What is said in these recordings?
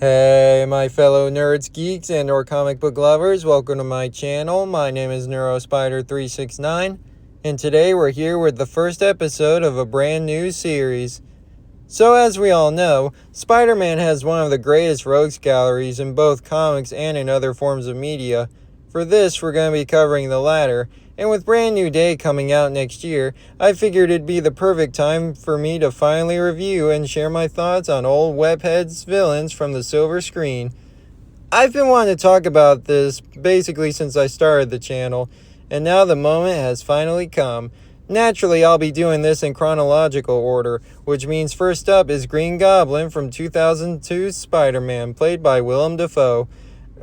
Hey, my fellow nerds, geeks, and or comic book lovers, welcome to my channel. My name is NeuroSpider369, and today we're here with the first episode of a brand new series. So as we all know, Spider-Man has one of the greatest rogues galleries in both comics and in other forms of media. For this, we're going to be covering the latter, and with Brand New Day coming out next year, I figured it'd be the perfect time for me to finally review and share my thoughts on old Webhead's villains from the silver screen. I've been wanting to talk about this basically since I started the channel, and now the moment has finally come. Naturally, I'll be doing this in chronological order, which means first up is Green Goblin from 2002's Spider-Man, played by Willem Dafoe.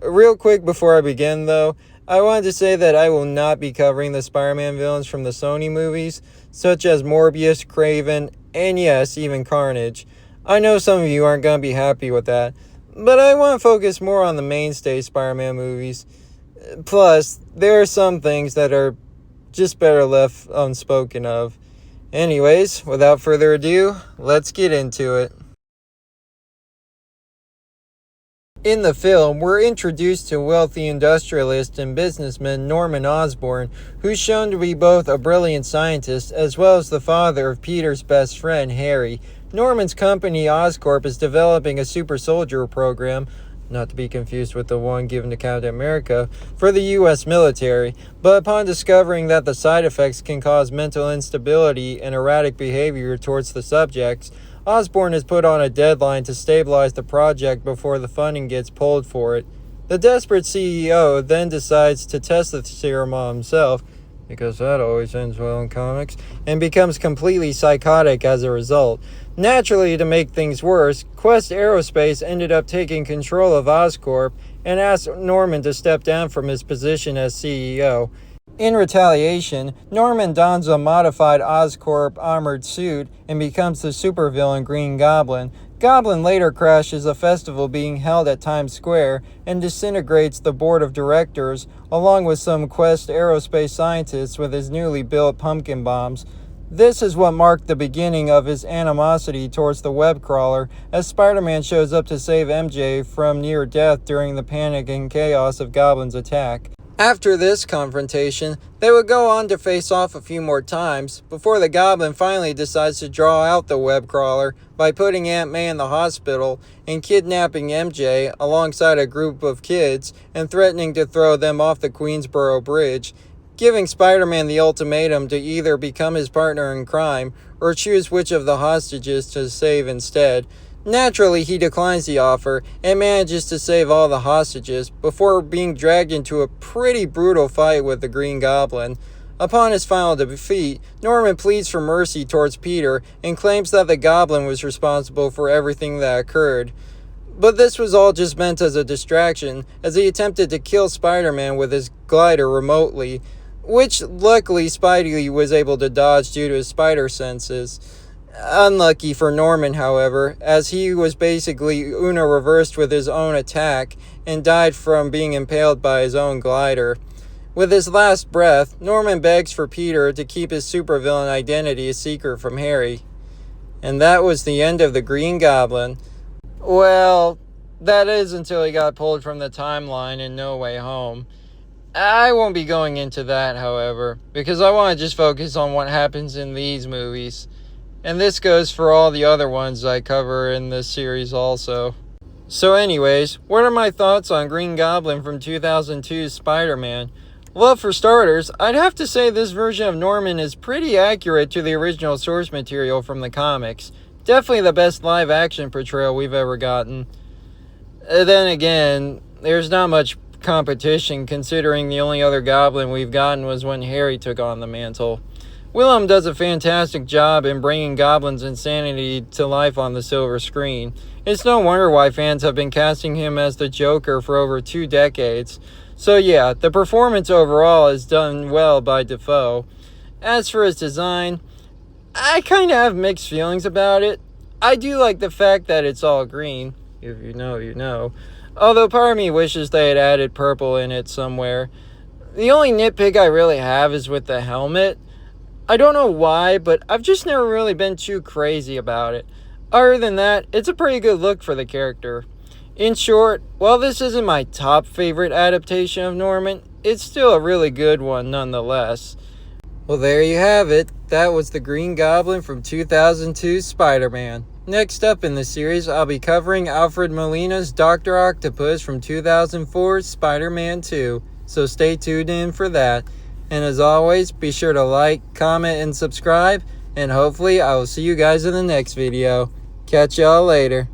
Real quick before I begin, though, I wanted to say that I will not be covering the Spider-Man villains from the Sony movies, such as Morbius, Kraven, and yes, even Carnage. I know some of you aren't going to be happy with that, but I want to focus more on the mainstay Spider-Man movies. Plus, there are some things that are just better left unspoken of. Anyways, without further ado, let's get into it. In the film, we're introduced to wealthy industrialist and businessman Norman Osborn, who's shown to be both a brilliant scientist as well as the father of Peter's best friend, Harry. Norman's company, Oscorp, is developing a super soldier program, not to be confused with the one given to Captain America, for the U.S. military, but upon discovering that the side effects can cause mental instability and erratic behavior towards the subjects, Osborn is put on a deadline to stabilize the project before the funding gets pulled for it. The desperate CEO then decides to test the serum on himself, because that always ends well in comics, and becomes completely psychotic as a result. Naturally, to make things worse, Quest Aerospace ended up taking control of Oscorp and asked Norman to step down from his position as CEO. In retaliation, Norman dons a modified Oscorp armored suit and becomes the supervillain Green Goblin. Goblin later crashes a festival being held at Times Square and disintegrates the board of directors along with some Quest Aerospace scientists with his newly built pumpkin bombs. This is what marked the beginning of his animosity towards the web crawler, as Spider-Man shows up to save MJ from near death during the panic and chaos of Goblin's attack. After this confrontation, they would go on to face off a few more times before the Goblin finally decides to draw out the web crawler by putting Aunt May in the hospital and kidnapping MJ alongside a group of kids and threatening to throw them off the Queensboro Bridge, giving Spider-Man the ultimatum to either become his partner in crime or choose which of the hostages to save instead. Naturally, he declines the offer and manages to save all the hostages before being dragged into a pretty brutal fight with the Green Goblin. Upon his final defeat, Norman pleads for mercy towards Peter and claims that the Goblin was responsible for everything that occurred. But this was all just meant as a distraction, as he attempted to kill Spider-Man with his glider remotely, which luckily Spidey was able to dodge due to his spider senses. Unlucky for Norman, however, as he was basically Uno reversed with his own attack and died from being impaled by his own glider. With his last breath, Norman begs for Peter to keep his supervillain identity a secret from Harry. And that was the end of the Green Goblin. Well, that is until he got pulled from the timeline in No Way Home. I won't be going into that, however, because I want to just focus on what happens in these movies. And this goes for all the other ones I cover in this series also. So anyways, what are my thoughts on Green Goblin from 2002's Spider-Man? Well, for starters, I'd have to say this version of Norman is pretty accurate to the original source material from the comics. Definitely the best live-action portrayal we've ever gotten. Then again, there's not much competition considering the only other Goblin we've gotten was when Harry took on the mantle. Willem does a fantastic job in bringing Goblin's insanity to life on the silver screen. It's no wonder why fans have been casting him as the Joker for over 2 decades. So yeah, the performance overall is done well by Dafoe. As for his design, I kind of have mixed feelings about it. I do like the fact that it's all green. If you know, you know. Although part of me wishes they had added purple in it somewhere. The only nitpick I really have is with the helmet. I don't know why, but I've just never really been too crazy about it. Other than that, it's a pretty good look for the character. In short, while this isn't my top favorite adaptation of Norman, it's still a really good one nonetheless. Well, there you have it. That was the Green Goblin from 2002 Spider-Man. Next up in the series, I'll be covering Alfred Molina's Dr. Octopus from 2004 Spider-Man 2, so stay tuned in for that. And as always, be sure to like, comment, and subscribe, and hopefully I will see you guys in the next video. Catch y'all later.